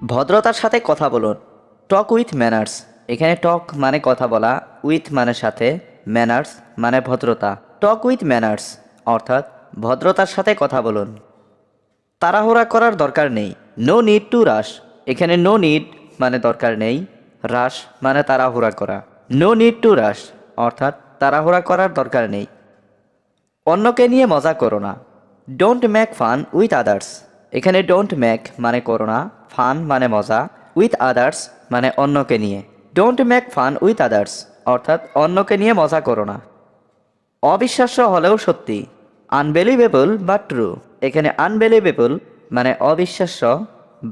ভদ্রতার সাথে কথা বলুন। Talk with manners. এখানে টক মানে কথা বলা, উইথ মানে সাথে, ম্যানার্স মানে ভদ্রতা। টক উইথ ম্যানার্স অর্থাৎ ভদ্রতার সাথে কথা বলুন। তাড়াহুড়া করার দরকার নেই। No need to rush. এখানে নো নিড মানে দরকার নেই, রাশ মানে তাড়াহুড়া করা। নো নিড টু রাশ অর্থাৎ তাড়াহুড়া করার দরকার নেই। অন্যকে নিয়ে মজা করো না। Don't make fun with others. এখানে ডোন্ট মেক মানে করো না, ফান মানে মজা, উইথ আদার্স মানে অন্যকে নিয়ে। Don't make fun with others অর্থাৎ অন্যকে নিয়ে মজা করো না। অবিশ্বাস্য হলেও সত্যি। Unbelievable but true. এখানে আনবিলিভেবল মানে অবিশ্বাস্য,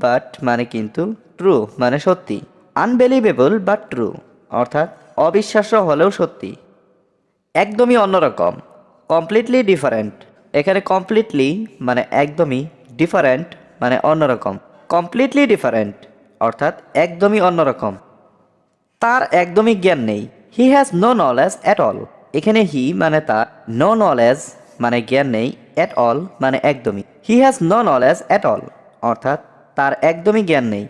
বাট মানে কিন্তু, ট্রু মানে সত্যি। আনবিলিভেবল বাট ট্রু অর্থাৎ অবিশ্বাস্য হলেও সত্যি। একদমই অন্যরকম। Completely different. এখানে কমপ্লিটলি মানে একদমই, ডিফারেন্ট মানে অন্যরকম। কমপ্লিটলি ডিফারেন্ট অর্থাৎ একদমই অন্যরকম। তার একদমই জ্ঞান নেই। He has no knowledge at all. এখানে হি মানে তার, নো নলেজ মানে জ্ঞান নেই, অ্যাট অল মানে একদমই। He has no knowledge at all অর্থাৎ তার একদমই জ্ঞান নেই।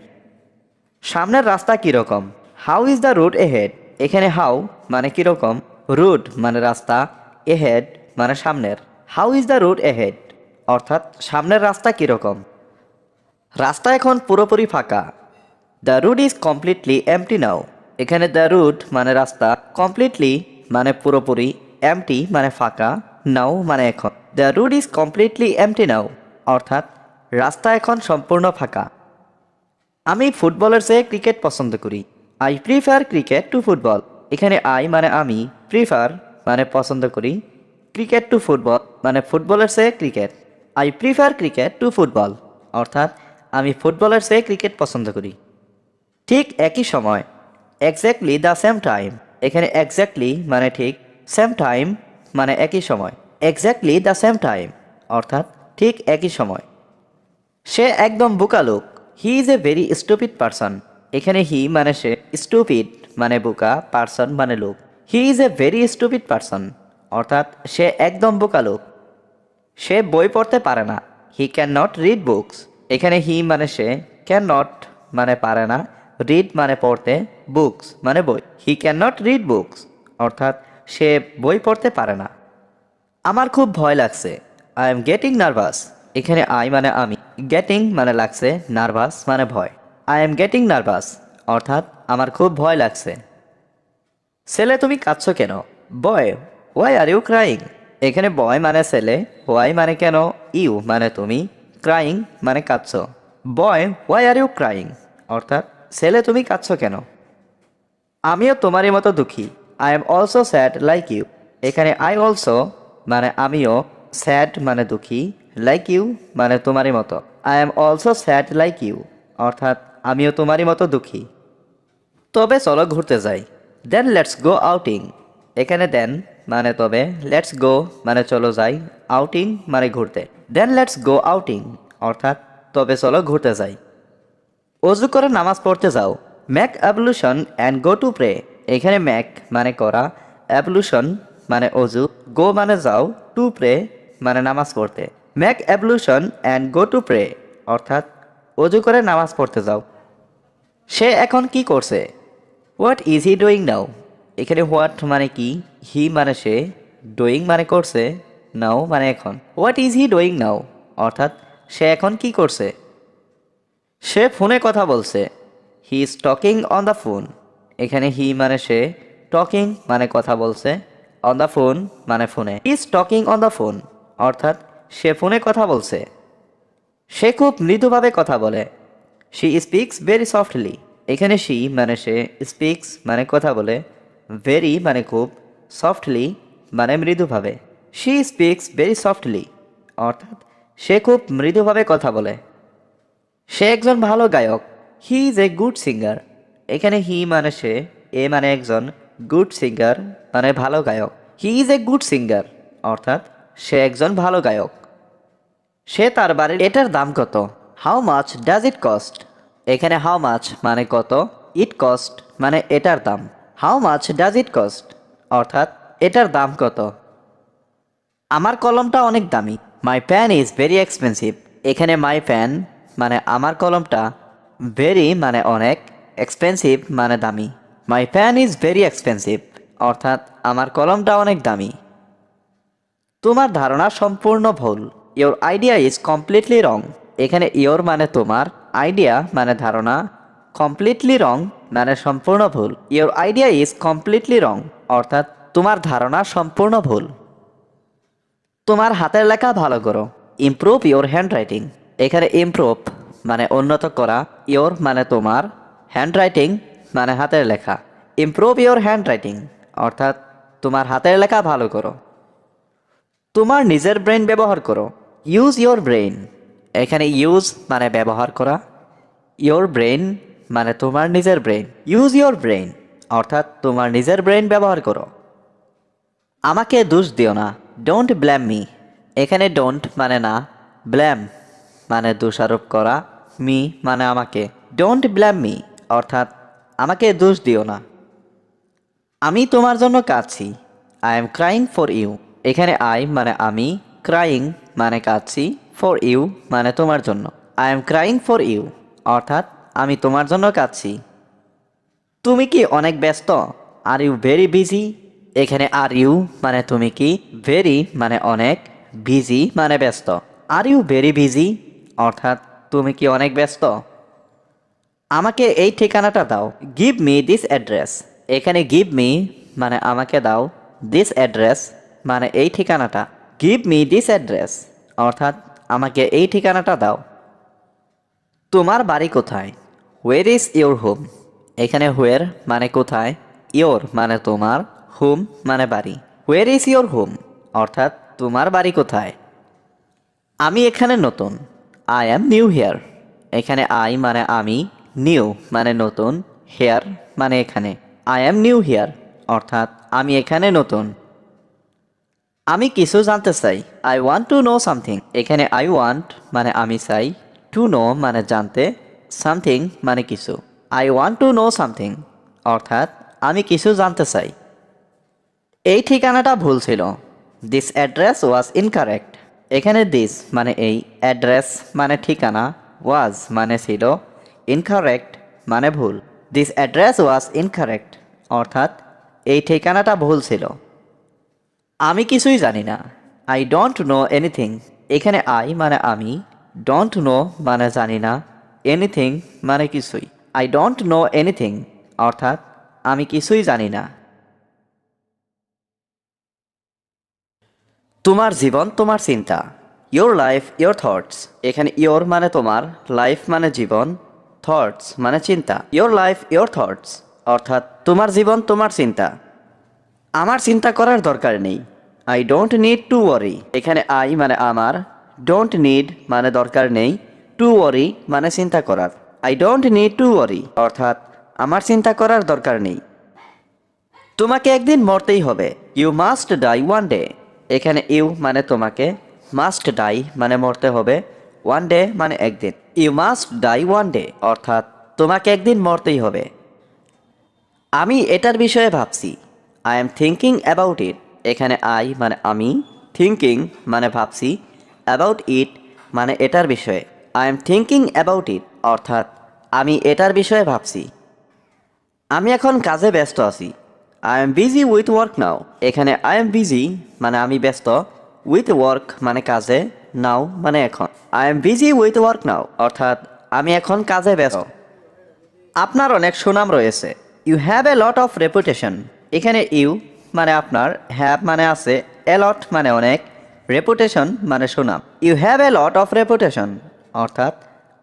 সামনের রাস্তা কীরকম? How is the route ahead. এখানে হাউ মানে কীরকম, রুট মানে রাস্তা, এহেড মানে সামনের। How is the route ahead অর্থাৎ সামনের রাস্তা কীরকম। রাস্তা এখন পুরোপুরি ফাঁকা। The route is completely empty now. এখানে দ্য রুট মানে রাস্তা, কমপ্লিটলি মানে পুরোপুরি, এমটি মানে ফাঁকা, নাও মানে এখন। The route is completely empty now অর্থাৎ রাস্তা এখন সম্পূর্ণ ফাঁকা। আমি ফুটবলের চেয়ে ক্রিকেট পছন্দ করি। I prefer cricket two football. এখানে আই মানে আমি, প্রিফার মানে পছন্দ করি, ক্রিকেট টু ফুটবল মানে ফুটবলের চেয়ে cricket. I prefer cricket two football অর্থাৎ আমি ফুটবলের চেয়ে ক্রিকেট পছন্দ করি। ঠিক একই সময়। Exactly the same time. এখানে এক্স্যাক্টলি মানে ঠিক, সেম টাইম মানে একই সময়। এক্স্যাক্টলি দ্য সেম টাইম অর্থাৎ ঠিক একই সময়। সে একদম বোকা লোক। He is a very stupid person. এখানে হি মানে সে, স্টুপিড মানে বোকা, পারসন মানে লোক। He is a very stupid person অর্থাৎ সে একদম বোকা লোক। সে বই পড়তে পারে না। He can not read books. এখানে হি মানে সে, ক্যান নট মানে পারে না, রিড মানে পড়তে, বুকস মানে বই। He can not read books অর্থাৎ সে বই পড়তে পারে না। আমার খুব ভয় লাগছে। I am getting nervous. এখানে আই মানে আমি, গেটিং মানে লাগছে, নার্ভাস মানে ভয়। আই এম গেটিং নার্ভাস অর্থাৎ আমার খুব ভয় লাগছে। ছেলে তুমি কাঁদছো কেন? বয় ওয়াই আর ইউ ক্রাইং। এখানে বয় মানে ছেলে, ওয়াই মানে কেন, ইউ মানে তুমি, ক্রাইং মানে কাঁদছো। Boy why are you crying অর্থাৎ ছেলে তুমি কাঁদছো কেন। আমিও তোমারই মতো দুঃখী। I am also sad like you. এখানে আই অলসো মানে আমিও, স্যাড মানে দুঃখী, লাইক ইউ মানে তোমারই মতো। I am also sad like you অর্থাৎ আমিও তোমারই মতো দুঃখী। তবে চলো ঘুরতে যাই। Then let's go outing. এখানে দেন মানে তবে, লেটস গো মানে চলো যাই, আউটিং মানে ঘুরতে। দেন লেটস গো আউটিং অর্থাৎ তবে চলো ঘুরতে যাই। অজু করে নামাজ পড়তে যাও। Make ablution and go to pray. এখানে ম্যাক মানে করা, অ্যাবলুশন মানে অজু, গো মানে যাও, টু প্রে মানে নামাজ পড়তে। Make ablution and go to pray অর্থাৎ অজু করে নামাজ পড়তে যাও। সে এখন কি করছে? What is he doing now. এখানে হোয়াট মানে কি, হি মানে সে, ডুইং মানে করছে, নাও মানে এখন। What is he doing now অর্থাৎ সে এখন কি করছে। সে ফোনে কথা বলছে। He is talking on the phone. এখানে হি মানে সে, টকিং মানে কথা বলছে, অন দ্য ফোন মানে ফোনে। Is talking on the phone অর্থাৎ সে ফোনে কথা বলছে। সে খুব মৃদুভাবে কথা বলে। She speaks very softly. এখানে শি মানে সে, স্পিক্স মানে কথা বলে, ভেরি মানে খুব, সফটলি মানে মৃদুভাবে। শি স্পিক্স ভেরি সফটলি অর্থাৎ সে খুব মৃদুভাবে কথা বলে। সে একজন ভালো গায়ক। He is a good singer. এখানে হি মানে সে, এ মানে একজন, গুড সিঙ্গার মানে ভালো গায়ক। He is a good singer অর্থাৎ সে একজন ভালো গায়ক। সে তার বাড়ির এটার দাম কত? How much does it cost. এখানে হাউ মাচ মানে কত, ইট কস্ট মানে এটার দাম। How much does it cost অর্থাৎ এটার দাম কত। আমার কলমটা অনেক দামি। মাই প্যান ইজ ভেরি এক্সপেন্সিভ। এখানে মাই প্যান মানে আমার কলমটা, ভেরি মানে অনেক, এক্সপেন্সিভ মানে দামি। My pen is very expensive, অর্থাৎ আমার কলমটা অনেক দামি। তোমার ধারণা সম্পূর্ণ ভুল। Your idea is completely wrong. এখানে ইয়োর মানে তোমার, আইডিয়া মানে ধারণা, কমপ্লিটলি রং মানে সম্পূর্ণ ভুল। ইয়োর আইডিয়া ইজ কমপ্লিটলি রং, অর্থাৎ তোমার ধারণা সম্পূর্ণ ভুল। তোমার হাতের লেখা ভালো করো। Improve your hand writing. এখানে ইমপ্রুভ মানে উন্নত করা, ইয়োর মানে তোমার, হ্যান্ড রাইটিং মানে হাতের লেখা। ইমপ্রুভ ইয়োর হ্যান্ড রাইটিং, অর্থাৎ তোমার হাতের লেখা ভালো করো। তোমার নিজের ব্রেন ব্যবহার করো। Use your brain. এখানে ইউজ মানে ব্যবহার করা, ইয়োর ব্রেইন মানে তোমার নিজের ব্রেইন। ইউজ ইয়োর ব্রেইন, অর্থাৎ তোমার নিজের ব্রেইন ব্যবহার করো। আমাকে দোষ দিও না। Don't blame me. এখানে ডোন্ট মানে না, ব্লেম মানে দোষারোপ করা, মি মানে আমাকে। ডোন্ট ব্লেম মি, অর্থাৎ আমাকে দোষ দিও না। আমি তোমার জন্য কাঁদছি। I am crying for you. এখানে আই মানে আমি, ক্রাইং মানে কাঁদছি, ফর ইউ মানে তোমার জন্য। I am crying for you, অর্থাৎ আমি তোমার জন্য কাঁদছি। তুমি কি অনেক ব্যস্ত? Are you very busy. এখানে আর ইউ মানে তুমি কি, ভেরি মানে অনেক, বিজি মানে ব্যস্ত। আর ইউ ভেরি বিজি, অর্থাৎ তুমি কি অনেক ব্যস্ত? আমাকে এই ঠিকানাটা দাও। Give me this address. এখানে গিভ মি মানে আমাকে দাও, দিস অ্যাড্রেস মানে এই ঠিকানাটা। গিভ মি দিস অ্যাড্রেস, অর্থাৎ আমাকে এই ঠিকানাটা দাও। তোমার বাড়ি কোথায়? Where is your home. এখানে হোয়ের মানে কোথায়, ইয়োর মানে তোমার, হোম মানে বাড়ি। হোয়ের ইজ ইয়োর হোম, অর্থাৎ তোমার বাড়ি কোথায়? আমি এখানে নতুন। I am new here. এখানে আই মানে আমি, নিউ মানে নতুন, হেয়ার মানে এখানে। আই অ্যাম নিউ হেয়ার, অর্থাৎ আমি এখানে নতুন। আমি কিছু জানতে চাই। I want to know something. এখানে আই ওয়ান্ট মানে আমি চাই, টু নো মানে জানতে, সামথিং মানে কিছু। I want to know something, অর্থাৎ আমি কিছু জানতে চাই। এই ঠিকানাটা ভুল ছিল। This address was incorrect. এখানে দিস মানে এই, অ্যাড্রেস মানে ঠিকানা, ওয়াজ মানে ছিল, ইনকারেক্ট মানে ভুল। দিস অ্যাড্রেস ওয়াজ ইনকারেক্ট, অর্থাৎ এই ঠিকানাটা ভুল ছিল। আমি কিছুই জানি না। I don't know anything. এখানে আই মানে আমি, ডোন্ট নো মানে জানি না, এনিথিং মানে কিছুই। আই ডোন্ট নো এনিথিং, অর্থাৎ আমি কিছুই জানি না। তোমার জীবন তোমার চিন্তা। Your life your thoughts. এখানে ইয়োর মানে তোমার, লাইফ মানে জীবন, থটস মানে চিন্তা। ইয়োর লাইফ ইয়োর থটস, অর্থাৎ তোমার জীবন তোমার চিন্তা। আমার চিন্তা করার দরকার নেই। I don't need to worry. এখানে আই মানে আমার, ডোন্ট নিড মানে দরকার নেই, টু ওয়ারি মানে চিন্তা করার। I don't need to worry, অর্থাৎ আমার চিন্তা করার দরকার নেই। তোমাকে একদিন মরতেই হবে। You must die one day. এখানে ইউ মানে তোমাকে, মাস্ট ডাই মানে মরতে হবে, ওয়ান ডে মানে একদিন। You must die one day, অর্থাৎ তোমাকে একদিন মরতেই হবে। আমি এটার বিষয়ে ভাবছি। I am thinking about it. এখানে আই মানে আমি, থিঙ্কিং মানে ভাবছি, অ্যাবাউট ইট মানে এটার বিষয়ে। আই এম থিঙ্কিং অ্যাবাউট ইট, অর্থাৎ আমি এটার বিষয়ে ভাবছি। আমি এখন কাজে ব্যস্ত আছি। I am busy with work নাও। এখানে আই এম বিজি মানে আমি ব্যস্ত, উইথ ওয়ার্ক মানে কাজে, নাও মানে এখন। I am busy with work now, অর্থাৎ আমি এখন কাজে ব্যস্ত। আপনার অনেক সুনাম রয়েছে। You have a lot of reputation. এখানে ইউ মানে আপনার, হ্যাভ মানে আছে, এ লট মানে অনেক, রেপুটেশন মানে সুনাম। You have a lot of reputation, অর্থাৎ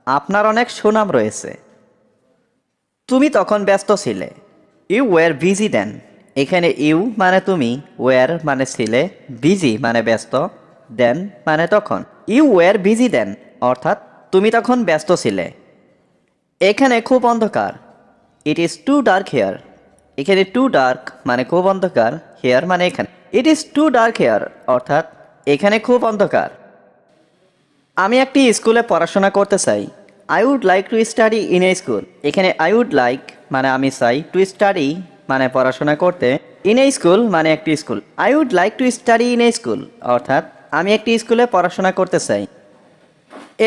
আপনার অনেক সুনাম রয়েছে। তুমি তখন ব্যস্ত ছিলে। You were busy then. এখানে ইউ মানে তুমি, ওয়ার মানে ছিলে, বিজি মানে ব্যস্ত, দেন মানে তখন। ইউ ওয়ার বিজি দেন, অর্থাৎ তুমি তখন ব্যস্ত ছিলে। এখানে খুব অন্ধকার। It is too dark here. এখানে টু ডার্ক মানে খুব অন্ধকার, হেয়ার মানে এখানে। It is too dark here, অর্থাৎ এখানে খুব অন্ধকার। আমি একটি স্কুলে পড়াশোনা করতে চাই। I would like to study in a school. এখানে আই উড লাইক মানে আমি চাই, টু স্টাডি মানে পড়াশোনা করতে, ইন এ স্কুল মানে একটি স্কুল। I would like to study in a school, অর্থাৎ আমি একটি স্কুলে পড়াশোনা করতে চাই।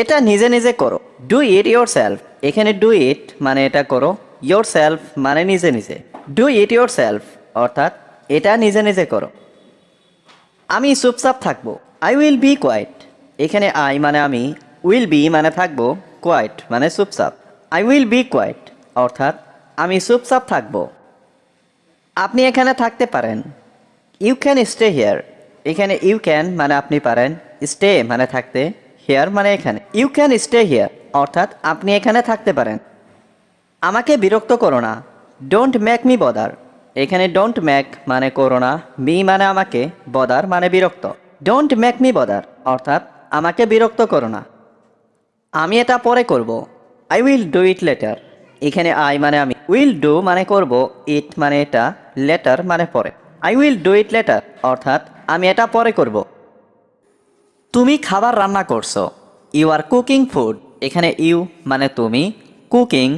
এটা নিজে নিজে করো। Do it your self. এখানে ডু ইট মানে এটা করো, ইয়োর সেলফ মানে নিজে নিজে। ডু ইট ইয়োর সেলফ অর্থাৎ এটা নিজে নিজে করো। আমি চুপচাপ থাকবো, আই উইল বি কোয়াইট। এখানে আই মানে আমি, উইল বি মানে থাকবো, কোয়াইট মানে চুপচাপ। আই উইল বি কোয়াইট অর্থাৎ আমি চুপচাপ থাকবো। আপনি এখানে থাকতে পারেন, ইউ ক্যান স্টে হিয়ার। এখানে ইউ ক্যান মানে আপনি পারেন, স্টে মানে থাকতে, হিয়ার মানে এখানে। ইউ ক্যান স্টে হিয়ার অর্থাৎ আপনি এখানে থাকতে পারেন। আমাকে বিরক্ত করো না, ডোন্ট মেক মি বদার। এখানে ডোন্ট মেক মানে করো না, মি মানে আমাকে, বদার মানে বিরক্ত। ডোন্ট মেক মি বদার অর্থাৎ আমাকে বিরক্ত করো না। আমি এটা পরে করব, I will do it later. এখানে আই মানে আমি, উইল ডু মানে করব, ইট মানে এটা, লেটার মানে পরে। I will do it later অর্থাৎ আমি এটা পরে করব। তুমি খাবার রান্না করছো, ইউ আর কুকিং ফুড। এখানে ইউ মানে তুমি, কুকিং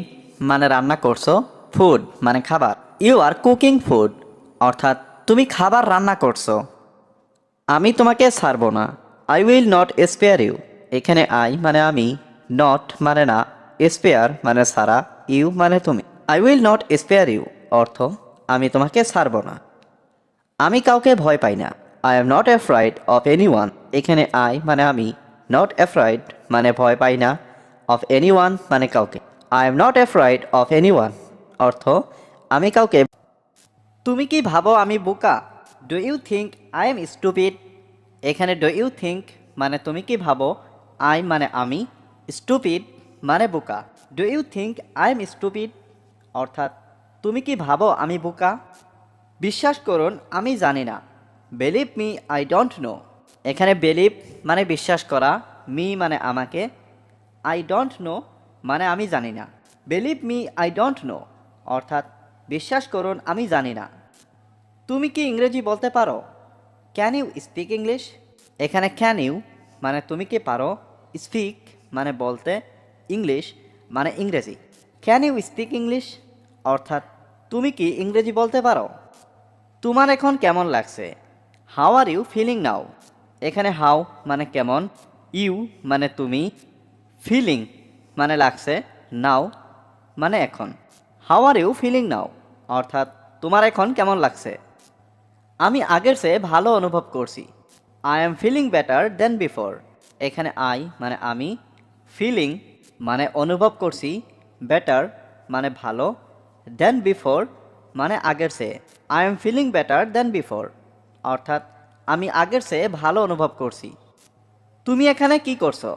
মানে রান্না করছো, ফুড মানে খাবার। ইউ আর কুকিং ফুড অর্থাৎ তুমি খাবার রান্না করছো। আমি তোমাকে ছাড়বো না, I will not spare you. এখানে আই মানে আমি, নট মানে না, স্পেয়ার মানে ছাড়া, ইউ মানে তুমি। I will not spare you অর্থ আমি তোমাকে ছাড়বো না। আমি কাউকে ভয় পাই না, I am not afraid of any one. এখানে আই মানে আমি, নট অ্যাফ্রাইড মানে ভয় পাই না, অফ এনি ওয়ান মানে কাউকে। I am not afraid of anyone অর্থ আমি কাউকে। তুমি কি ভাবো আমি বোকা, do you think I am stupid. এখানে ডু ইউ থিঙ্ক মানে তুমি কি ভাবো, আই মানে আমি, স্টুপিড মানে বোকা। Do you think I am stupid অর্থাৎ তুমি কি ভাবো আমি বোকা। বিশ্বাস করুন আমি জানি না, believe me I don't know. এখানে বিলিভ মানে বিশ্বাস করা, মি মানে আমাকে, আই ডোন্ট নো মানে আমি জানি না। Believe me I don't know অর্থাৎ বিশ্বাস করুন আমি জানি না। তুমি কি ইংরেজি বলতে পারো, ক্যান ইউ স্পিক ইংলিশ। এখানে ক্যান ইউ মানে তুমি কি পারো, স্পিক মানে বলতে, ইংলিশ মানে ইংরেজি। ক্যান ইউ স্পিক ইংলিশ অর্থাৎ তুমি কি ইংরেজি বলতে পারো। তোমার এখন কেমন লাগছে, how are you feeling now. এখানে হাউ মানে কেমন, ইউ মানে তুমি, ফিলিং মানে লাগছে, নাও মানে এখন। How are you feeling now অর্থাৎ তোমার এখন কেমন লাগছে। আমি আগের চেয়ে ভালো অনুভব করছি, I am feeling better than before. এখানে আই মানে আমি, ফিলিং মানে অনুভব করছি, বেটার মানে ভালো, দেন বিফোর মানে আগের চেয়ে। I am feeling better than before অর্থাৎ আমি আগের চেয়ে ভালো অনুভব করছি। তুমি এখানে কি করছো,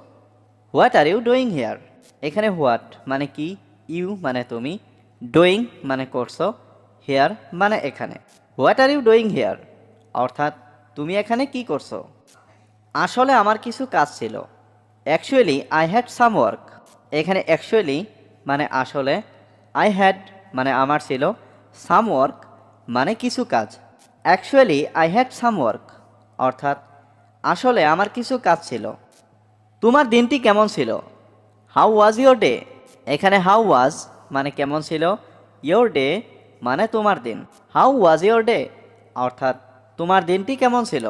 what are you doing here. এখানে হোয়াট মানে কি, ইউ মানে তুমি, ডুইং মানে করছো, হেয়ার মানে এখানে। What are you doing here অর্থাৎ তুমি এখানে কি করছো। আসলে আমার কিছু কাজ ছিল, actually I had some work. এখানে অ্যাকচুয়ালি মানে আসলে, আই হ্যাড মানে আমার ছিল, সাম ওয়ার্ক মানে কিছু কাজ। Actually I had some work অর্থাৎ আসলে আমার কিছু কাজ ছিল। তোমার দিনটি কেমন ছিল, হাউ ওয়াজ ইয়োর ডে। এখানে হাউ ওয়াজ মানে কেমন ছিল, ইয়োর ডে মানে তোমার দিন। হাউ ওয়াজ ইয়োর ডে অর্থাৎ তোমার দিনটি কেমন ছিল।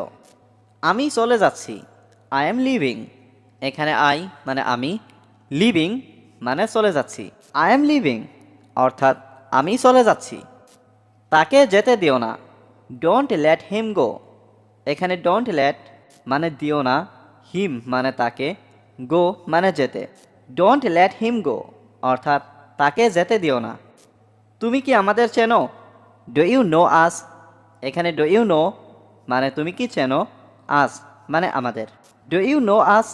আমি চলে যাচ্ছি, আই এম লিভিং। এখানে আই মানে আমি, লিভিং মানে চলে যাচ্ছি। আই এম লিভিং অর্থাৎ আমি চলে যাচ্ছি। তাকে যেতে দিও না, ডোন্ট লেট হিম গো। এখানে ডোন্ট লেট মানে দিও না, হিম মানে তাকে, গো মানে যেতে। ডোন্ট লেট হিম গো অর্থাৎ তাকে যেতে দিও না। তুমি কি আমাদের চেনো, ডু ইউ নো আস। এখানে ডু ইউ নো মানে তুমি কি চেনো, আস মানে আমাদের। ডু ইউ নো আস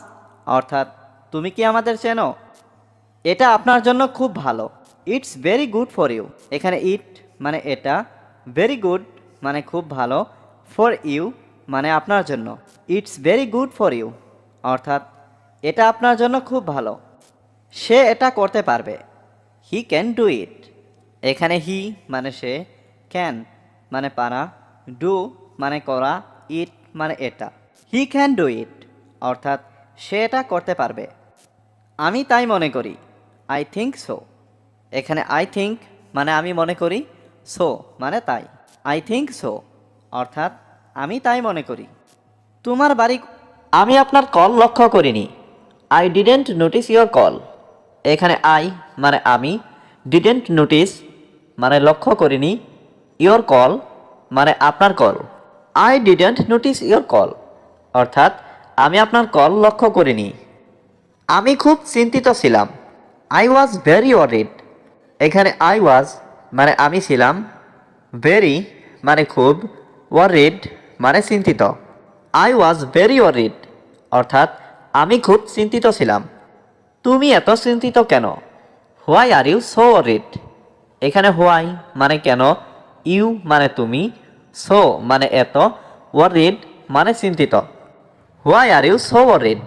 অর্থাৎ তুমি কি আমাদের চেনো। এটা আপনার জন্য খুব ভালো, it's very good for you. এখানে ইট মানে এটা, ভেরি গুড মানে খুব ভালো, ফর ইউ মানে আপনার জন্য। It's very good for you অর্থাৎ এটা আপনার জন্য খুব ভালো। সে এটা করতে পারবে, হি ক্যান ডু ইট। এখানে হি মানে সে, ক্যান মানে পারা, ডু মানে করা, ইট মানে এটা। হি ক্যান ডু ইট অর্থাৎ সে এটা করতে পারবে। আমি তাই মনে করি, আই থিঙ্ক সো। এখানে আই থিঙ্ক মানে আমি মনে করি, সো মানে তাই। আই থিঙ্ক সো অর্থাৎ আমি তাই মনে করি। তোমার বাড়ি, আমি আপনার কল লক্ষ্য করিনি, I didn't notice your call. এখানে আই মানে আমি, ডিডেন্ট নোটিস মানে লক্ষ্য করিনি, ইয়োর কল মানে আপনার call. I didn't notice your call অর্থাৎ আমি আপনার কল লক্ষ্য করিনি। আমি খুব চিন্তিত ছিলাম। I was very worried. এখানে আই ওয়াজ মানে আমি ছিলাম, ভেরি মানে খুব, ওয়ারিড মানে চিন্তিত। আই ওয়াজ ভেরি ওয়ারিড অর্থাৎ আমি খুব চিন্তিত ছিলাম। তুমি এত চিন্তিত কেন? Why are you so worried. এখানে হোয়াই মানে কেন, ইউ মানে তুমি, সো মানে এত, ওয়ারিড মানে চিন্তিত। Why are you so worried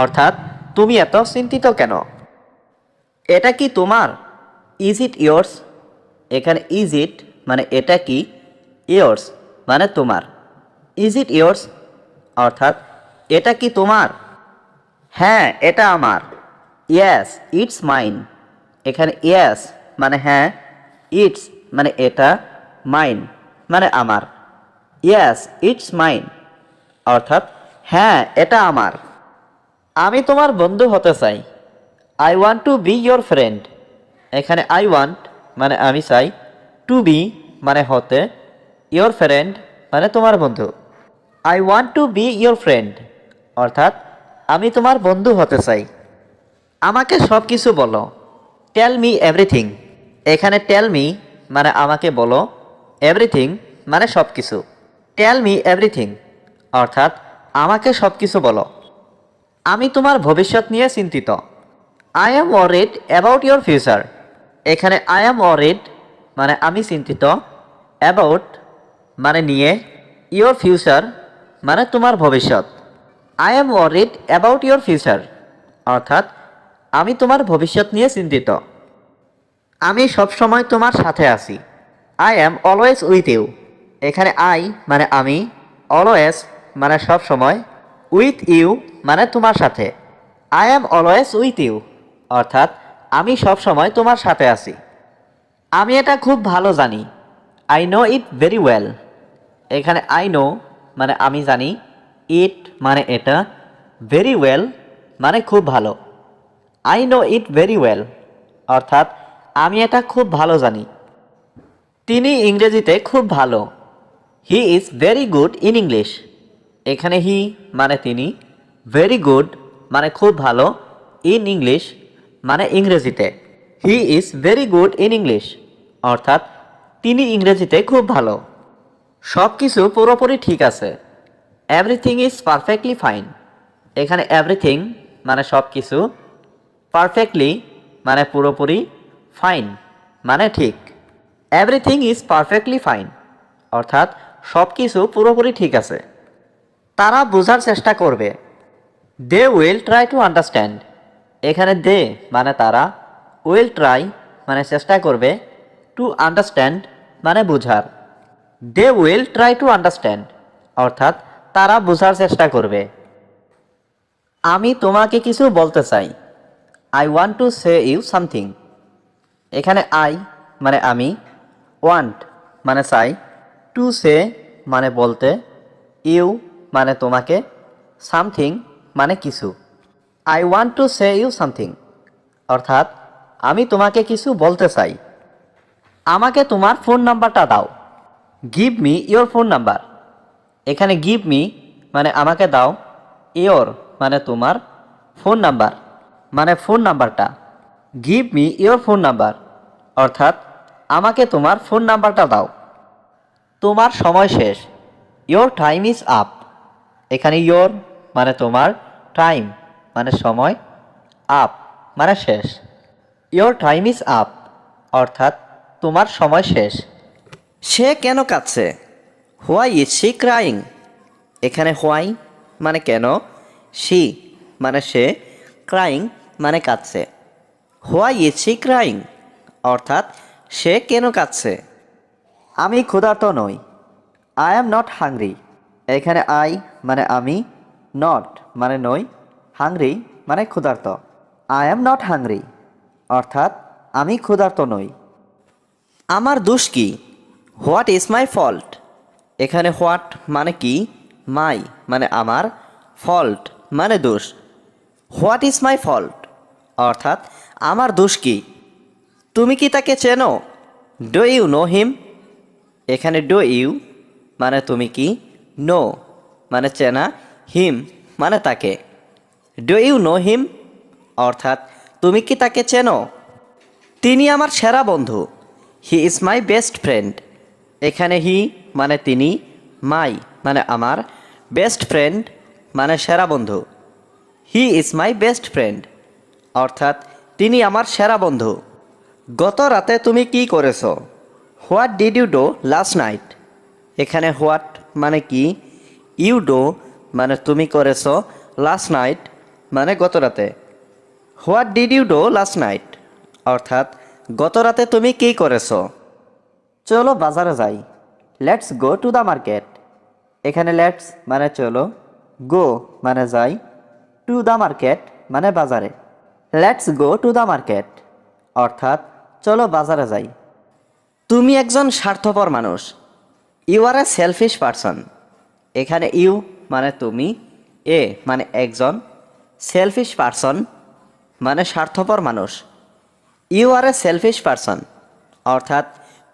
অর্থাৎ তুমি এত চিন্তিত কেন? এটা কি তোমার? Is it yours. এখানে ইজ ইট মানে এটা কি, ইয়োর্স মানে তোমার। ইজ ইট ইয়োর্স অর্থাৎ এটা কি তোমার? হ্যাঁ এটা আমার। Yes it's mine. এখানে ইয়েস মানে হ্যাঁ, ইটস মানে এটা, মাইন মানে আমার। ইয়েস ইটস মাইন অর্থাৎ হ্যাঁ এটা আমার। আমি তোমার বন্ধু হতে চাই। I want two B your friend. এখানে আই ওয়ান্ট মানে আমি চাই, টু বি মানে হতে, ইয়োর ফ্রেন্ড মানে তোমার বন্ধু। I want two B your friend অর্থাৎ আমি তোমার বন্ধু হতে চাই। আমাকে সব কিছু বলো। Tell me everything. এখানে টেল মি মানে আমাকে বলো, এভরিথিং মানে সব কিছু। টেল মি এভরিথিং অর্থাৎ আমাকে সব কিছু বলো। আমি তোমার ভবিষ্যৎ নিয়ে চিন্তিত। I am worried about your future. এখানে আই অ্যাম ওয়ারিড মানে আমি চিন্তিত, অ্যাবাউট মানে নিয়ে, ইয়োর ফিউচার মানে তোমার ভবিষ্যৎ। I am worried about your future অর্থাৎ আমি তোমার ভবিষ্যৎ নিয়ে চিন্তিত। আমি সবসময় তোমার সাথে আছি। I am always with you. এখানে আই মানে আমি, অলওয়েজ মানে সব সময়, উইথ ইউ মানে তোমার সাথে। I am always with you অর্থাৎ আমি সব সময় তোমার সাথে আছি। আমি এটা খুব ভালো জানি। I know it very well. এখানে আই নো মানে আমি জানি, ইট মানে এটা, ভেরি ওয়েল মানে খুব ভালো। I know it very well অর্থাৎ আমি এটা খুব ভালো জানি। তিনি ইংরেজিতে খুব ভালো। He is very good in English. এখানে হি মানে তিনি, ভেরি গুড মানে খুব ভালো, ইন ইংলিশ মানে ইংরেজিতে। He is very good in English অর্থাৎ তিনি ইংরেজিতে খুব ভালো। সব কিছু পুরোপুরি ঠিক আছে। Everything is perfectly fine. এখানে এভরিথিং মানে সব কিছু, পারফেক্টলি মানে পুরোপুরি, ফাইন মানে ঠিক। এভরিথিং ইজ পারফেক্টলি ফাইন অর্থাৎ সব কিছু পুরোপুরি ঠিক আছে। তারা বোঝার চেষ্টা করবে। They will try to understand. এখানে দে মানে তারা, উইল ট্রাই মানে চেষ্টা করবে, টু আন্ডারস্ট্যান্ড মানে বোঝার। They will try to understand অর্থাৎ তারা বোঝার চেষ্টা করবে। আমি তোমাকে কিছু বলতে চাই। I want to say you something. এখানে আই মানে আমি, ওয়ান্ট মানে চাই, টু সে মানে বলতে, ইউ মানে তোমাকে, সামথিং মানে কিছু। I want to say you something অর্থাৎ আমি তোমাকে কিছু বলতে চাই। আমাকে তোমার ফোন নাম্বারটা দাও। Give me your phone number. এখানে গিভ মি মানে আমাকে দাও, ইয়োর মানে তোমার, ফোন নাম্বার মানে ফোন নাম্বারটা। Give me your phone number অর্থাৎ আমাকে তোমার ফোন নাম্বারটা দাও। তোমার সময় শেষ। Your time is up. এখানে ইয়োর মানে তোমার, টাইম মানে সময়, আপ মানে শেষ। ইয়োর টাইম ইজ আপ অর্থাৎ তোমার সময় শেষ। সে কেন কাঁদছে? Why is she crying. এখানে হোয়াই মানে কেন, শি মানে সে, ক্রাইং মানে কাঁদছে। হোয়াই ইজ শি ক্রাইং অর্থাৎ সে কেন কাঁদছে? আমি ক্ষুধার্ত নই। I am not hungry. এখানে আই মানে আমি, নট মানে নই, হাংরি মানে ক্ষুধার্ত। আই অ্যাম নট হাংরি অর্থাৎ আমি ক্ষুধার্ত নই। আমার দোষ কি? What is my fault. এখানে হোয়াট মানে কি, মাই মানে আমার, ফল্ট মানে দোষ। হোয়াট ইজ মাই ফল্ট অর্থাৎ আমার দোষ কি? তুমি কি তাকে চেনো? Do you know him? এখানে ডু ইউ মানে তুমি কি, নো মানে চেনা, হিম মানে তাকে। ডু ইউ নো হিম অর্থাৎ তুমি কি তাকে চেনো? তিনি আমার সেরা বন্ধু। He is my best friend. এখানে হি মানে তিনি, মাই মানে আমার, বেস্ট ফ্রেন্ড মানে সেরা বন্ধু। He is my best friend অর্থাৎ তিনি আমার সেরা বন্ধু। গত রাতে তুমি কি করেছো? What did you do last night? এখানে হোয়াট মানে কি, ইউ ডু মানে তুমি করেছো, লাস্ট নাইট মানে গত রাতে। What did you do last night অর্থাৎ গত রাতে তুমি কি করেছো? চলো বাজারে যাই। Let's go to the market. এখানে লেটস মানে চলো, গো মানে যাই, টু দ্য মার্কেট মানে বাজারে। Let's go to the market অর্থাৎ চলো বাজারে যাই। তুমি একজন স্বার্থপর মানুষ। You are a selfish person. এখানে ইউ মানে তুমি, এ মানে একজন, সেলফিশ পারসন মানে স্বার্থপর মানুষ। You are a selfish person অর্থাৎ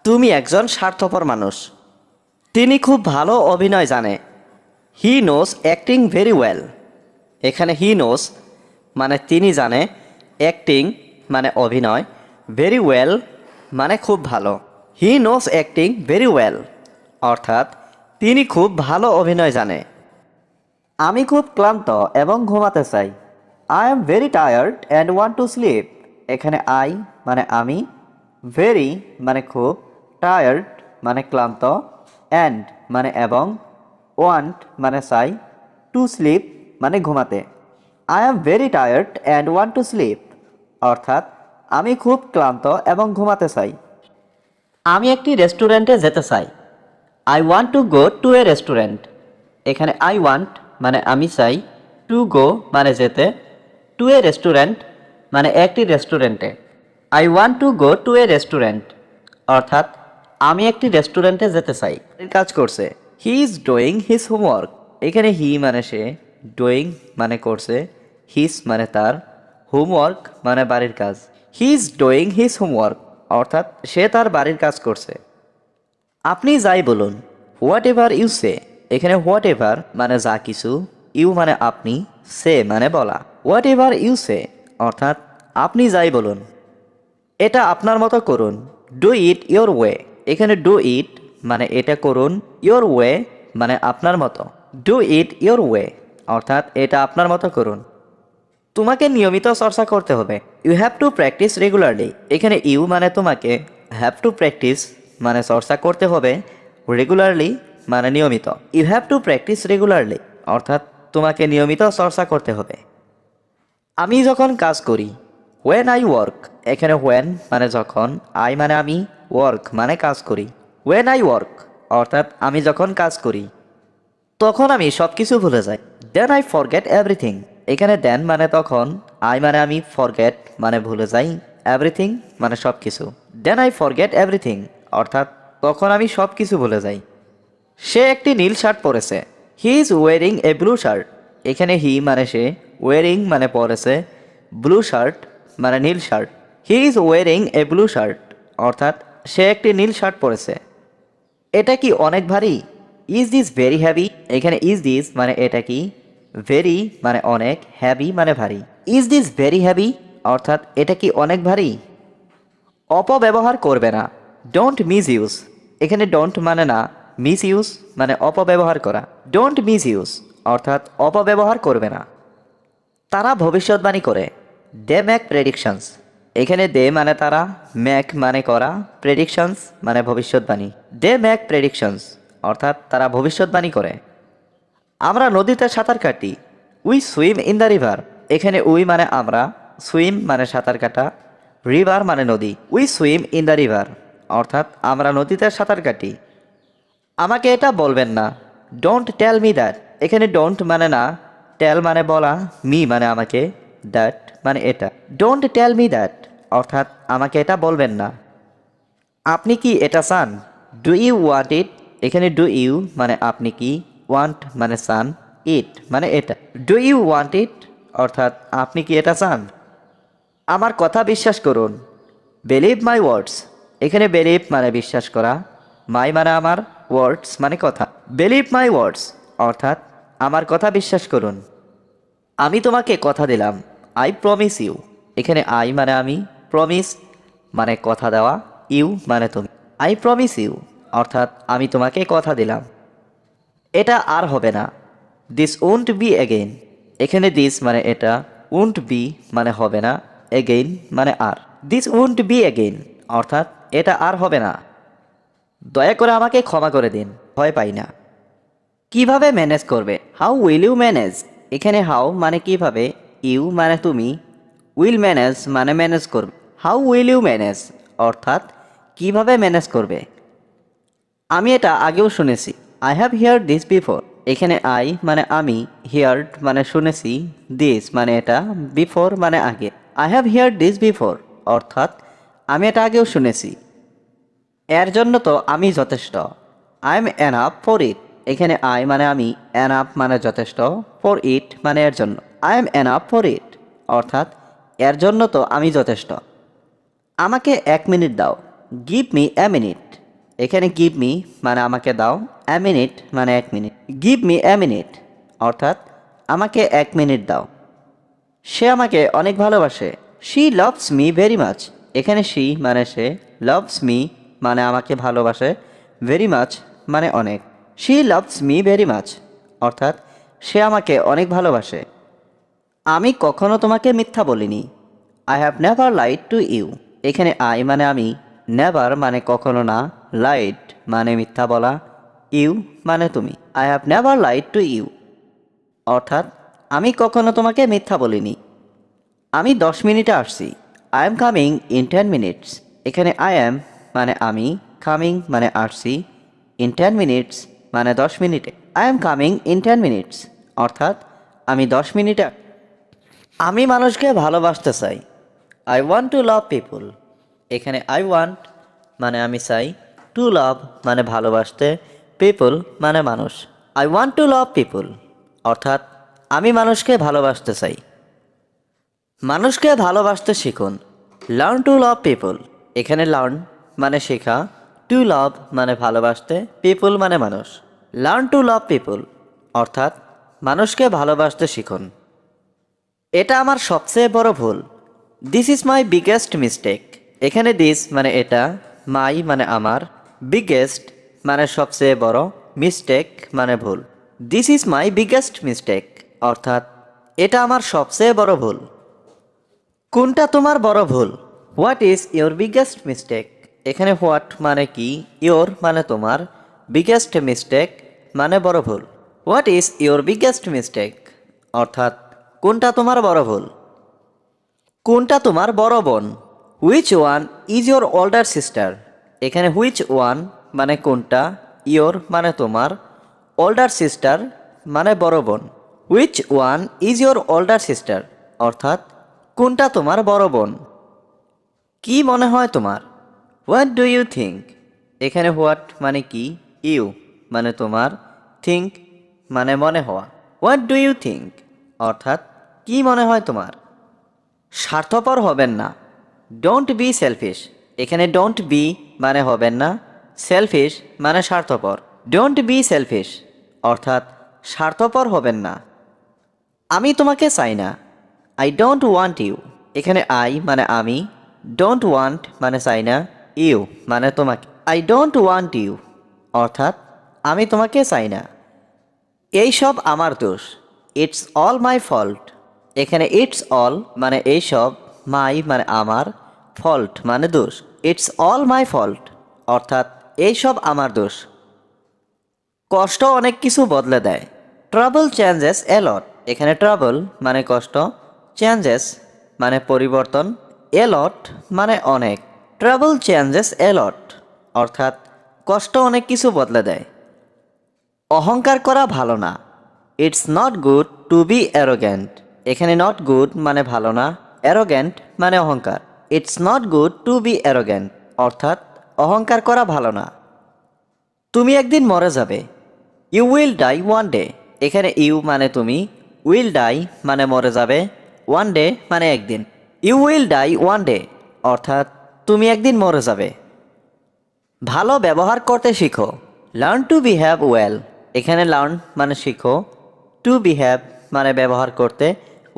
তুমি একজন স্বার্থপর মানুষ। তিনি খুব ভালো অভিনয় জানে। He knows acting very well. এখানে হি নোজ মানে তিনি জানে, অ্যাক্টিং মানে অভিনয়, ভেরি ওয়েল মানে খুব ভালো। He knows acting very well অর্থাৎ তিনি খুব ভালো অভিনয় জানে। আমি খুব ক্লান্ত এবং ঘুমাতে চাই। I am very tired and want to sleep. এখানে আই মানে আমি, ভেরি মানে খুব, টায়ার্ড মানে ক্লান্ত, অ্যান্ড মানে এবং, ওয়ান্ট মানে চাই, টু স্লিপ মানে ঘুমাতে। I am very tired and want to sleep অর্থাৎ আমি খুব ক্লান্ত এবং ঘুমাতে চাই। আমি একটি রেস্টুরেন্টে যেতে চাই। I want to go to A restaurant. এখানে আই ওয়ান্ট মানে আমি চাই, টু গো মানে যেতে, টু এ রেস্টুরেন্ট মানে একটি রেস্টুরেন্টে। I want to go to A restaurant অর্থাৎ আমি একটি রেস্টুরেন্টে যেতে চাই। কাজ করছে। He is doing his homework. এখানে হি মানে সে, ডুইং মানে করছে, হিজ মানে তার, হোমওয়ার্ক মানে বাড়ির কাজ। He is doing his homework অর্থাৎ সে তার বাড়ির কাজ করছে। আপনি যাই বলুন। হোয়াট এভার ইউ সে। এখানে হোয়াট এভার মানে যা কিছু, ইউ মানে আপনি, সে মানে বলা। হোয়াট এভার ইউ সে অর্থাৎ আপনি যাই বলুন। এটা আপনার মতো করুন। Do it your way. এখানে ডু ইট মানে এটা করুন, ইয়োর ওয়ে মানে আপনার মতো। ডু ইট ইয়োর ওয়ে অর্থাৎ এটা আপনার মতো করুন। তোমাকে নিয়মিত চর্চা করতে হবে। You have to practise regularly. এখানে ইউ মানে তোমাকে, হ্যাভ টু প্র্যাকটিস মানে চর্চা করতে হবে, রেগুলারলি মানে নিয়মিত। You have to practise regularly অর্থাৎ তোমাকে নিয়মিত চর্চা করতে হবে। আমি যখন কাজ করি। When I work. এখানে হোয়েন মানে যখন, আই মানে আমি, ওয়ার্ক মানে কাজ করি। হোয়েন আই ওয়ার্ক অর্থাৎ আমি যখন কাজ করি তখন আমি সব কিছু ভুলে যাই। Then I forget everything. এখানে দেন মানে তখন, আই মানে আমি, ফরগেট মানে ভুলে যাই, এভরিথিং মানে সব কিছু। দেন আই ফরগেট এভরিথিং অর্থাৎ তখন আমি সব কিছু ভুলে যাই। সে একটি নীল শার্ট পরেছে। হি is wearing a blue shirt. এখানে হি মানে সে, ওয়েরিং মানে পরেছে, ব্লু শার্ট মানে নীল shirt. He is wearing a blue shirt অর্থাৎ সে একটি নীল শার্ট পরেছে। এটা কি অনেক ভারী? Is this very heavy. এখানে ইজ দিস মানে এটা কি, ভেরি মানে অনেক, হ্যাভি মানে ভারী। ইজ দিস ভেরি হ্যাভি অর্থাৎ এটা কি অনেক ভারী? অপব্যবহার করবে না। Don't miss use. এখানে ডোন্ট মানে না, মিস ইউজ মানে অপব্যবহার করা। ডোন্ট মিস ইউজ অর্থাৎ অপব্যবহার করবে না। তারা ভবিষ্যৎবাণী করে। They make predictions. এখানে দে মানে তারা, মেক মানে করা, প্রেডিকশনস মানে ভবিষ্যৎবাণী। দে মেক প্রেডিকশনস অর্থাৎ তারা ভবিষ্যৎবাণী করে। আমরা নদীতে সাঁতার কাটি। We swim in the river. এখানে উই মানে আমরা, সুইম মানে সাঁতার কাটা, রিভার মানে নদী। We swim in the river অর্থাৎ আমরা নদীতে সাঁতার কাটি। আমাকে এটা বলবেন না। Don't tell me that. এখানে ডোন্ট মানে না, টেল মানে বলা, মি মানে আমাকে, দ্যাট মানে এটা। ডোন্ট টেল মি দ্যাট অর্থাৎ আমাকে এটা বলবেন না। আপনি কি এটা চান? Do you want it. এখানে ডু ইউ মানে আপনি কি, ওয়ান্ট মানে চান, ইট মানে এটা। ডু ইউ ওয়ান্ট ইট অর্থাৎ আপনি কি এটা চান? আমার কথা বিশ্বাস করুন। বিলিভ মাই ওয়ার্ডস। এখানে বিলিভ মানে বিশ্বাস করা, মাই মানে আমার, ওয়ার্ডস মানে কথা। বিলিভ মাই ওয়ার্ডস অর্থাৎ আমার কথা বিশ্বাস করুন। আমি তোমাকে কথা দিলাম, আই প্রমিস ইউ। এখানে আই মানে আমি, প্রমিস মানে কথা দেওয়া, ইউ মানে তুমি। আই প্রমিস ইউ অর্থাৎ আমি তোমাকে কথা দিলাম। এটা আর হবে না, দিস ওন্ট বি এগেইন। এখানে দিস মানে এটা, উন্ট বি মানে হবে না, এগেইন মানে আর। দিস উন্ট বি এগেইন অর্থাৎ এটা আর হবে না। দয়া করে আমাকে ক্ষমা করে দিন, ভয় পাই না। কিভাবে ম্যানেজ করবে? How will you manage. এখানে হাউ মানে কিভাবে, ইউ মানে তুমি, উইল ম্যানেজ মানে ম্যানেজ করবে। হাউ উইল ইউ ম্যানেজ অর্থাৎ কিভাবে ম্যানেজ করবে। আমি এটা আগেও শুনেছি, I have heard this before. এখানে আই মানে আমি, হিয়ার্ড মানে শুনেছি, দিস মানে এটা, বিফোর মানে আগে। I have heard this before অর্থাৎ আমি এটা আগেও শুনেছি। এর জন্য তো আমি যথেষ্ট, I am enough for it. এখানে আই মানে আমি, এনাফ মানে যথেষ্ট, ফর ইট মানে এর জন্য। I M enough for it অর্থাৎ এর জন্য তো আমি যথেষ্ট। আমাকে 1 মিনিট দাও, গিভ মি এ মিনিট। এখানে গিভ মি মানে আমাকে দাও, এ মিনিট মানে 1 minute. Give me a minute অর্থাৎ আমাকে 1 মিনিট দাও। সে আমাকে অনেক ভালোবাসে, she loves me very much. এখানে শি মানে সে, লাভস মি মানে আমাকে ভালোবাসে, ভেরি মাচ মানে অনেক। She loves me very much অর্থাৎ সে আমাকে অনেক ভালোবাসে। আমি কখনো তোমাকে মিথ্যা বলিনি, I have never lied to you. এখানে আই মানে আমি, নেভার মানে কখনো না, লাইড মানে মিথ্যা বলা, ইউ মানে তুমি। I have never lied to you অর্থাৎ আমি কখনো তোমাকে মিথ্যা বলিনি। আমি 10 মিনিটে আসছি, I am coming in 10 minutes. এখানে আই এম মানে আমি, কামিং মানে আসছি, ইন 10 মিনিটস মানে 10 মিনিটে। I am coming in 10 minutes অর্থাৎ আমি 10 মিনিটে। আমি মানুষকে ভালোবাসতে চাই, আই ওয়ান্ট টু লাভ পিপুল। এখানে আই ওয়ান্ট মানে আমি চাই, টু লাভ মানে ভালোবাসতে, পিপুল মানে মানুষ। আই ওয়ান্ট টু লাভ পিপুল অর্থাৎ আমি মানুষকে ভালোবাসতে চাই। মানুষকে ভালোবাসতে শিখুন, লার্ন টু লাভ পিপুল। এখানে লার্ন মানে শেখা, টু লাভ মানে ভালোবাসতে, পিপুল মানে মানুষ। লার্ন টু লাভ পিপুল অর্থাৎ মানুষকে ভালোবাসতে শিখুন। এটা আমার সবচেয়ে বড় ভুল, this is my biggest mistake. এখানে দিস মানে এটা, মাই মানে আমার, বিগেস্ট মানে সবচেয়ে বড়, মিস্টেক মানে ভুল। This is my biggest mistake অর্থাৎ এটা আমার সবচেয়ে বড় ভুল। কোনটা তোমার বড় ভুল? What is your biggest mistake. এখানে হোয়াট মানে কি, ইয়োর মানে তোমার, বিগেস্ট মিস্টেক মানে বড় ভুল। What is your biggest mistake অর্থাৎ কোনটা তোমার বড় ভুল। কোনটা তোমার বড় বোন? Which one is your older sister. এখানে হুইচ ওয়ান মানে কোনটা, ইয়োর মানে তোমার, ওল্ডার সিস্টার মানে বড় বোন। Which one is your older sister অর্থাৎ কোনটা তোমার বড় বোন। কি মনে হয় তোমার? What do you think. এখানে হোয়াট মানে কি, ইউ মানে তোমার, থিঙ্ক মানে মনে হওয়া। হোয়াট ডু ইউ থিঙ্ক অর্থাৎ কি মনে হয় তোমার। স্বার্থপর হবেন না, ডোন্ট বি সেলফিশ। এখানে ডোন্ট বি মানে হবেন না, সেলফিশ মানে স্বার্থপর। ডোন্ট বি সেলফিশ অর্থাৎ স্বার্থপর হবেন না। আমি তোমাকে চাই না, আই ডোন্ট ওয়ান্ট ইউ। এখানে আই মানে আমি, ডোন্ট ওয়ান্ট মানে চাই না, ইউ মানে তোমাকে। আই ডোন্ট ওয়ান্ট ইউ অর্থাৎ আমি তোমাকে চাই না। এই সব আমার দোষ, ইটস অল মাই ফল্ট। এখানে ইটস অল মানে এই সব, মাই মানে আমার, ফল্ট মানে দোষ। ইটস অল মাই ফল্ট অর্থাৎ এই সব আমার দোষ। কষ্ট অনেক কিছু বদলে দেয়, ট্রাবল চেঞ্জেস এ লট। এখানে ট্রাবল মানে কষ্ট, চেঞ্জেস মানে পরিবর্তন, এ লট মানে অনেক। ট্রাবল চেঞ্জেস এ লট অর্থাৎ কষ্ট অনেক কিছু বদলে দেয়। অহংকার করা ভালো না, it's not good to be arrogant. এখানে নট গুড মানে ভালো না, অ্যারোগ্যান্ট মানে অহংকার। It's not good to be arrogant অর্থাৎ অহংকার করা ভালো না। তুমি একদিন মরে যাবে, you will die one day. এখানে ইউ মানে তুমি, উইল ডাই মানে মরে যাবে, ওয়ান ডে মানে একদিন। You will die one day, অর্থাৎ তুমি একদিন মরে যাবে। ভালো ব্যবহার করতে শিখো, লার্ন টু বিহেভ ওয়েল। এখানে লার্ন মানে শিখো, টু বিহেভ মানে ব্যবহার করতে,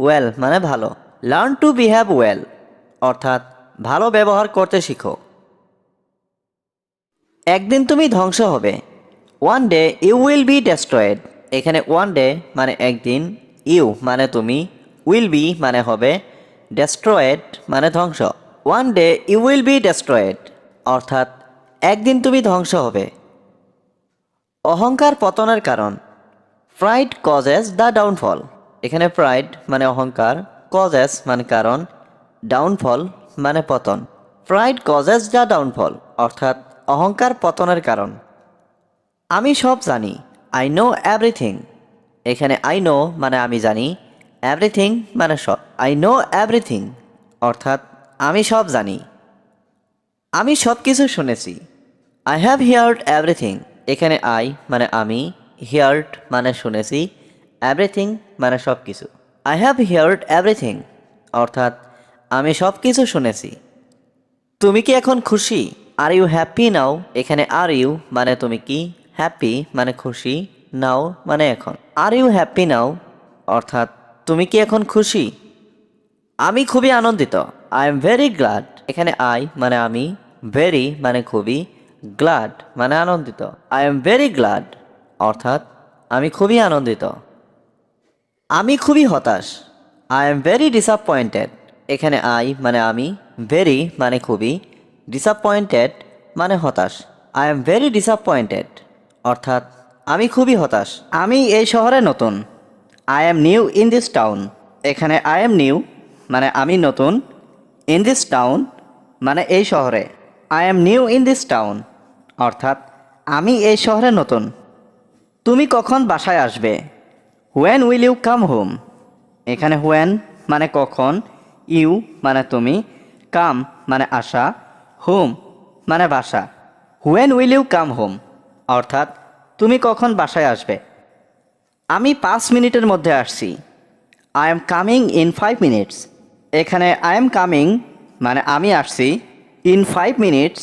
ওয়েল মানে ভালো। লার্ন টু বিহেভ ওয়েল অর্থাৎ ভালো ব্যবহার করতে শিখো। একদিন তুমি ধ্বংস হবে, one day you will be destroyed. এখানে ওয়ান ডে মানে একদিন, ইউ মানে তুমি, উইল বি মানে হবে, ডেস্ট্রয়েড মানে ধ্বংস। One day you will be destroyed অর্থাৎ একদিন তুমি ধ্বংস হবে। অহংকার পতনের কারণ, প্রাইড কজেস দ্য ডাউনফল। এখানে প্রাইড মানে অহংকার, কজেস মানে কারণ, ডাউনফল মানে পতন। প্রাইড কজেস দ্য ডাউনফল অর্থাৎ অহংকার পতনের কারণ। আমি সব জানি, আই নো এভরিথিং। এখানে আই নো মানে আমি জানি, এভরিথিং মানে সব। আই নো এভরিথিং অর্থাৎ আমি সব জানি। আমি সব কিছু শুনেছি, আই হ্যাভ হিয়ার্ড এভরিথিং। এখানে আই মানে আমি, হিয়ার্ড মানে শুনেছি, এভরিথিং মানে সব কিছু। আই হ্যাভ হিয়ার্ড এভরিথিং অর্থাৎ আমি সব কিছু শুনেছি। তুমি কি এখন খুশি? Are you happy now. এখানে আর ইউ মানে তুমি কি, হ্যাপি মানে খুশি, নাও মানে এখন। আর ইউ হ্যাপি নাও অর্থাৎ তুমি কি এখন খুশি? আমি খুবই আনন্দিত, আই এম ভেরি গ্ল্যাড। এখানে আই মানে আমি, ভেরি মানে খুবই, গ্ল্যাড মানে আনন্দিত। আই এম ভেরি গ্ল্যাড অর্থাৎ আমি খুবই আনন্দিত। আমি খুবই হতাশ, আই এম ভেরি ডিসঅ্যাপয়েন্টেড। এখানে আই মানে আমি, ভেরি মানে খুবই, ডিসঅ্যাপয়েন্টেড মানে হতাশ। আই এম ভেরি ডিসঅ্যাপয়েন্টেড অর্থাৎ আমি খুবই হতাশ। আমি এই শহরে নতুন, I am new in this town. এখানে আই এম নিউ মানে আমি নতুন, ইন দিস টাউন মানে এই শহরে। I am new in this town অর্থাৎ আমি এই শহরে নতুন। তুমি কখন বাসায় আসবে? When will you come home. এখানে হোয়েন মানে কখন, ইউ মানে তুমি, কাম মানে আসা, হোম মানে বাসা। When will you come home অর্থাৎ তুমি কখন বাসায় আসবে। আমি 5 মিনিটের মধ্যে আসছি, I am coming in 5 minutes. এখানে আই এম কামিং মানে আমি আসছি, ইন 5 মিনিটস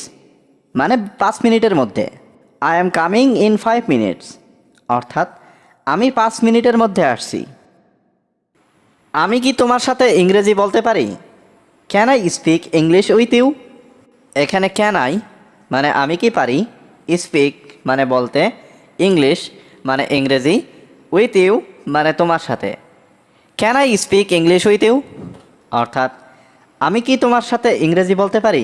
মানে 5 মিনিটের মধ্যে। I am coming in 5 minutes অর্থাৎ আমি 5 মিনিটের মধ্যে আসছি। আমি কি তোমার সাথে ইংরেজি বলতে পারি? Can I speak English with you. এখানে ক্যান আই মানে আমি কি পারি, স্পিক মানে বলতে, ইংলিশ মানে ইংরেজি, উইথ ইউ মানে তোমার সাথে। Can I speak English with you অর্থাৎ আমি কি তোমার সাথে ইংরেজি বলতে পারি?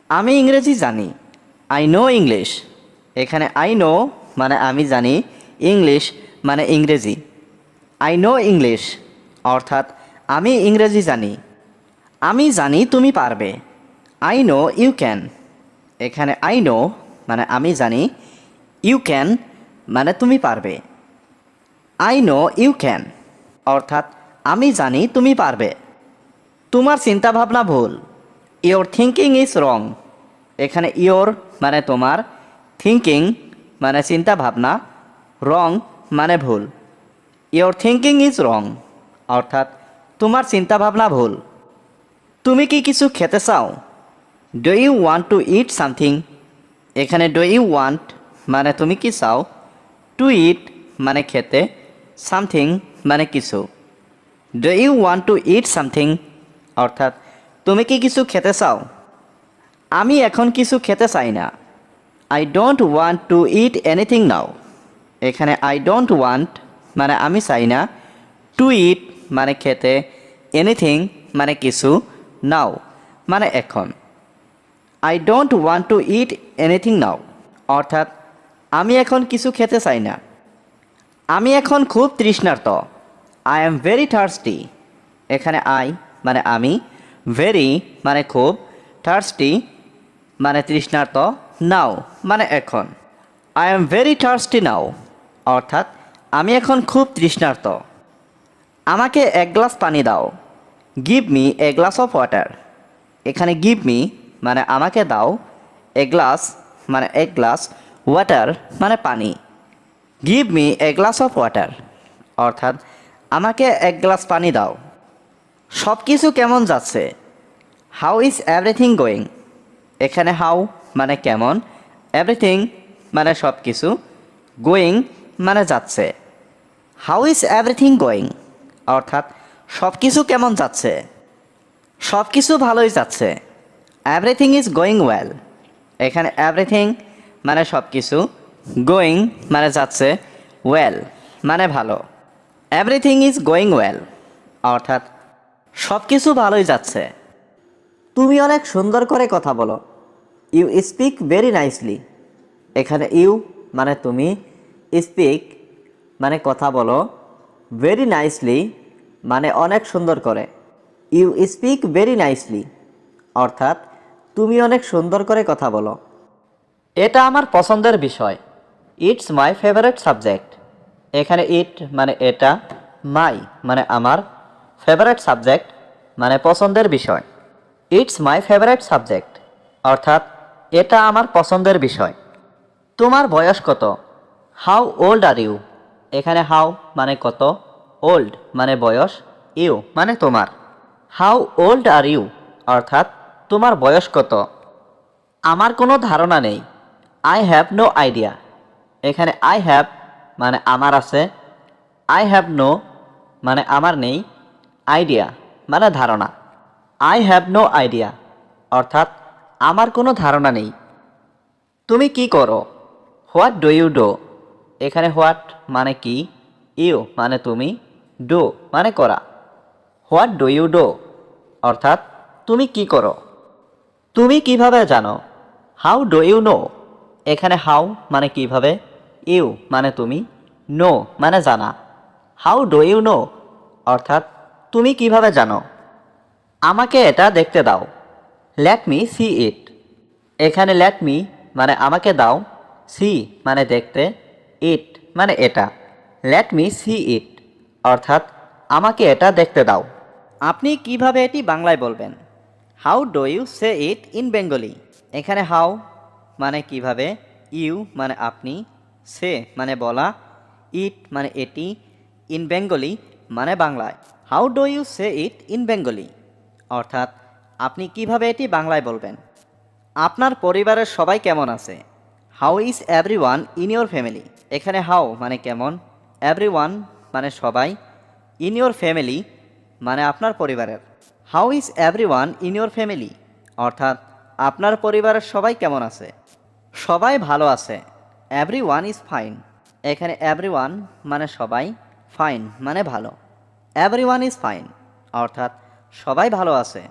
আমি ইংরেজি জানি, আই নো ইংলিশ। এখানে আই নো মানে আমি জানি, ইংলিশ মানে ইংরেজি। আই নো ইংলিশ অর্থাৎ আমি ইংরেজি জানি। আমি জানি তুমি পারবে, আই নো ইউ ক্যান। এখানে আই নো মানে আমি জানি, ইউ ক্যান মানে তুমি পারবে। আই নো ইউ ক্যান অর্থাৎ আমি জানি তুমি পারবে। তোমার চিন্তাভাবনা ভুল, ইয়োর থিঙ্কিং ইজ রং। এখানে ইয়োর মানে তোমার, থিঙ্কিং মানে চিন্তাভাবনা, রং মানে ভুল। ইয়োর থিঙ্কিং ইজ রং অর্থাৎ তোমার চিন্তাভাবনা ভুল। তুমি কি কিছু খেতে চাও? Do you want to eat something. এখানে ডু ইউ ওয়ান্ট মানে তুমি কি চাও, টু ইট মানে খেতে, সামথিং মানে কিছু। Do you want to eat something অর্থাৎ তুমি কি কিছু খেতে চাও? আমি এখন কিছু খেতে চাই না, I don't want to eat anything now. এখানে আই ডোন্ট ওয়ান্ট মানে আমি চাই না, টু ইট মানে খেতে, এনিথিং মানে কিছু, নাও মানে এখন। I don't want to eat anything now অর্থাৎ আমি এখন কিছু খেতে চাই না। আমি এখন খুব তৃষ্ণার্ত, আই এম ভেরি থার্স্টি। এখানে আই মানে আমি, ভেরি মানে খুব, থার্স্টি মানে তৃষ্ণার্ত, নাও মানে এখন। আই এম ভেরি থার্স্টি নাও অর্থাৎ আমি এখন খুব তৃষ্ণার্ত। আমাকে এক গ্লাস পানি দাও, give me a glass of water. এখানে গিভ মি মানে আমাকে দাও, এ গ্লাস মানে এক গ্লাস, ওয়াটার মানে পানি। Give me a glass of water অর্থাৎ আমাকে এক গ্লাস পানি দাও। সব কিছু কেমন যাচ্ছে? How is everything going? এখানে হাউ মানে কেমন, এভরিথিং মানে সব কিছু, গোয়িং মানে যাচ্ছে। হাউ ইজ এভরিথিং গোয়িং অর্থাৎ সব কিছু কেমন যাচ্ছে? সব কিছু ভালোই যাচ্ছে। Everything is going well. এখানে এভরিথিং মানে সব কিছু, গোয়িং মানে যাচ্ছে, ওয়েল মানে ভালো। এভরিথিং ইজ গোয়িং ওয়েল অর্থাৎ সব কিছু ভালোই যাচ্ছে। তুমি অনেক সুন্দর করে কথা বলো। You speak very nicely. এখানে ইউ মানে তুমি, স্পিক মানে কথা বলো, ভেরি নাইসলি মানে অনেক সুন্দর করে। ইউ স্পিক ভেরি নাইসলি অর্থাৎ তুমি অনেক সুন্দর করে কথা বলো। এটা আমার পছন্দের বিষয়। It's my favourite subject. এখানে ইট মানে এটা, মাই মানে আমার, ফেভারিট সাবজেক্ট মানে পছন্দের বিষয়। ইটস মাই ফেভারিট সাবজেক্ট অর্থাৎ এটা আমার পছন্দের বিষয়। তোমার বয়স কত? How old are you? এখানে হাউ মানে কত, ওল্ড মানে বয়স, ইউ মানে তোমার। হাউ ওল্ড আর ইউ অর্থাৎ তোমার বয়স কত? আমার কোনো ধারণা নেই। I have no idea. এখানে আই হ্যাভ মানে আমার আছে, আই হ্যাভ নো মানে আমার নেই, আইডিয়া মানে ধারণা। আই হ্যাভ নো আইডিয়া অর্থাৎ আমার কোনো ধারণা নেই। তুমি কি করো? What do you do? এখানে হোয়াট মানে কি, ইউ মানে তুমি, ডু মানে করা। হোয়াট ডু ইউ ডু অর্থাৎ তুমি কি করো? তুমি কিভাবে জানো? How do you know? এখানে হাউ মানে কিভাবে, ইউ মানে তুমি, নো মানে জানা। হাউ ডু ইউ নো অর্থাৎ তুমি কিভাবে জানো? আমাকে এটা দেখতে দাও। লেট মি সি ইট। এখানে লেট মি মানে আমাকে দাও, সি মানে দেখতে, ইট মানে এটা। লেট মি সি ইট অর্থাৎ আমাকে এটা দেখতে দাও। আপনি কিভাবে এটি বাংলায় বলবেন? How do you say it in Bengali? এখানে হাউ মানে কিভাবে, ইউ মানে আপনি, সে মানে বলা, ইট মানে এটি, ইন বেঙ্গলি মানে বাংলায়। How do you say it in Bengali অর্থাৎ আপনি কিভাবে এটি বাংলায় বলবেন? আপনার পরিবারের সবাই কেমন আছে? How is everyone in your family? এখানে হাউ মানে কেমন, এভরিওয়ান মানে সবাই, ইন ইয়োর ফ্যামিলি মানে আপনার পরিবারের। How is everyone in your family অর্থাৎ আপনার পরিবারের সবাই কেমন আছে? সবাই ভালো আছে। Everyone is fine. এখানে এভরিওয়ান মানে সবাই, ফাইন মানে ভালো। এভরিওয়ান ইজ ফাইন অর্থাৎ সবাই ভালো আছে।